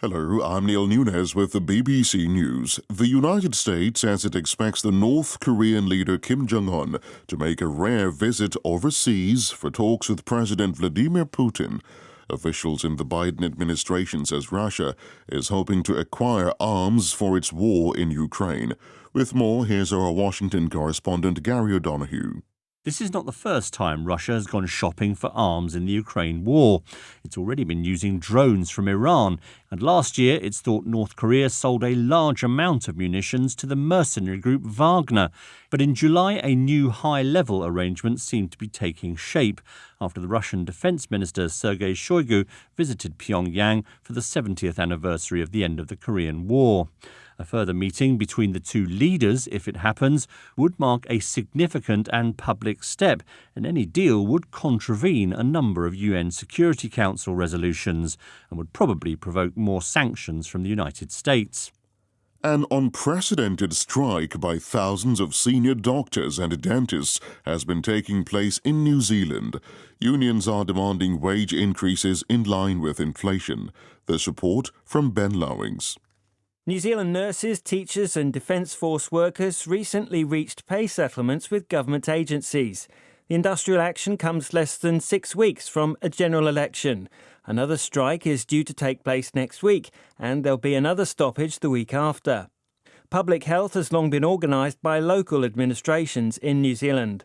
Hello, I'm Neil Nunes with the BBC News. The United States says it expects the North Korean leader Kim Jong-un to make a rare visit overseas for talks with President Vladimir Putin. Officials in the Biden administration says Russia is hoping to acquire arms for its war in Ukraine. With more, here's our Washington correspondent Gary O'Donoghue. This is not the first time Russia has gone shopping for arms in the Ukraine war. It's already been using drones from Iran, and last year it's thought North Korea sold a large amount of munitions to the mercenary group Wagner. But in July, a new high-level arrangement seemed to be taking shape after the Russian Defense Minister Sergei Shoigu visited Pyongyang for the 70th anniversary of the end of the Korean War. A further meeting between the two leaders, if it happens, would mark a significant and public step, and any deal would contravene a number of UN Security Council resolutions and would probably provoke more sanctions from the United States. An unprecedented strike by thousands of senior doctors and dentists has been taking place in New Zealand. Unions are demanding wage increases in line with inflation. This report from Ben Lowings. New Zealand nurses, teachers and Defence Force workers recently reached pay settlements with government agencies. The industrial action comes less than 6 weeks from a general election. Another strike is due to take place next week, and there'll be another stoppage the week after. Public health has long been organised by local administrations in New Zealand.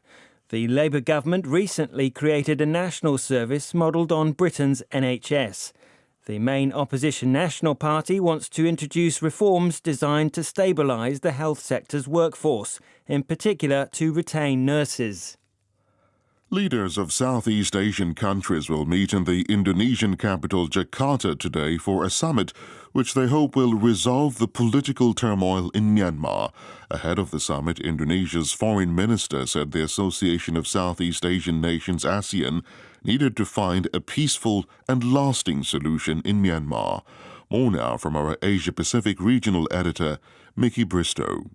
The Labour government recently created a national service modelled on Britain's NHS. The main opposition National Party wants to introduce reforms designed to stabilise the health sector's workforce, in particular to retain nurses. Leaders of Southeast Asian countries will meet in the Indonesian capital Jakarta today for a summit which they hope will resolve the political turmoil in Myanmar. Ahead of the summit, Indonesia's foreign minister said the Association of Southeast Asian Nations, ASEAN, needed to find a peaceful and lasting solution in Myanmar. More now from our Asia-Pacific regional editor, Mickey Bristow.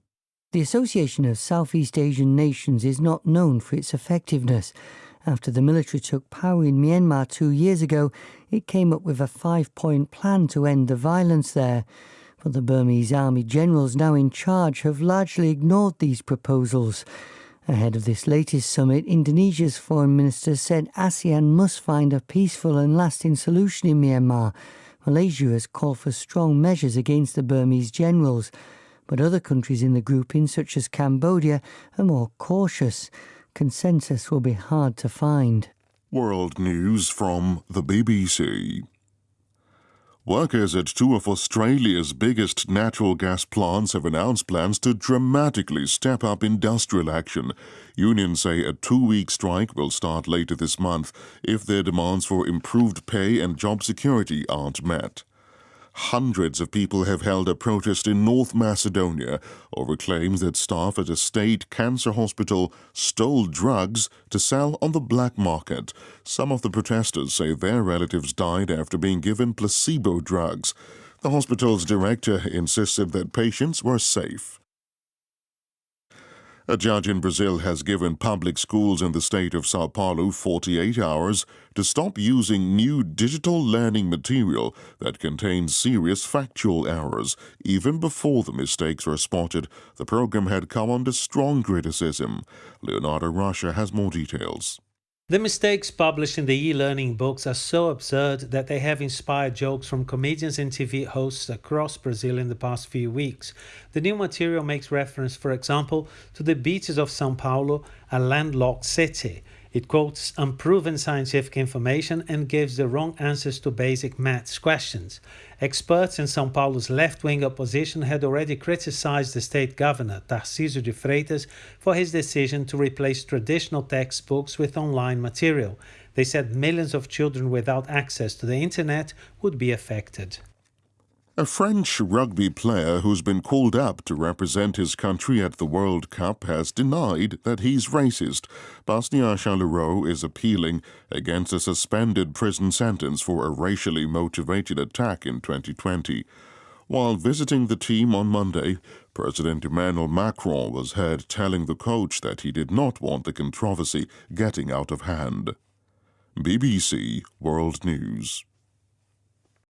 The Association of Southeast Asian Nations is not known for its effectiveness. After the military took power in Myanmar 2 years ago, it came up with a 5-point plan to end the violence there. But the Burmese army generals now in charge have largely ignored these proposals. Ahead of this latest summit, Indonesia's foreign minister said ASEAN must find a peaceful and lasting solution in Myanmar. Malaysia has called for strong measures against the Burmese generals. But other countries in the grouping, such as Cambodia, are more cautious. Consensus will be hard to find. World News from the BBC. Workers at two of Australia's biggest natural gas plants have announced plans to dramatically step up industrial action. Unions say a 2-week strike will start later this month if their demands for improved pay and job security aren't met. Hundreds of people have held a protest in North Macedonia over claims that staff at a state cancer hospital stole drugs to sell on the black market. Some of the protesters say their relatives died after being given placebo drugs. The hospital's director insisted that patients were safe. A judge in Brazil has given public schools in the state of São Paulo 48 hours to stop using new digital learning material that contains serious factual errors. Even before the mistakes were spotted, the program had come under strong criticism. Leonardo Russia has more details. The mistakes published in the e-learning books are so absurd that they have inspired jokes from comedians and TV hosts across Brazil in the past few weeks. The new material makes reference, for example, to the beaches of São Paulo, a landlocked city. It quotes unproven scientific information and gives the wrong answers to basic maths questions. Experts in São Paulo's left-wing opposition had already criticized the state governor, Tarcísio de Freitas, for his decision to replace traditional textbooks with online material. They said millions of children without access to the internet would be affected. A French rugby player who's been called up to represent his country at the World Cup has denied that he's racist. Bastien Charleroi is appealing against a suspended prison sentence for a racially motivated attack in 2020. While visiting the team on Monday, President Emmanuel Macron was heard telling the coach that he did not want the controversy getting out of hand. BBC World News.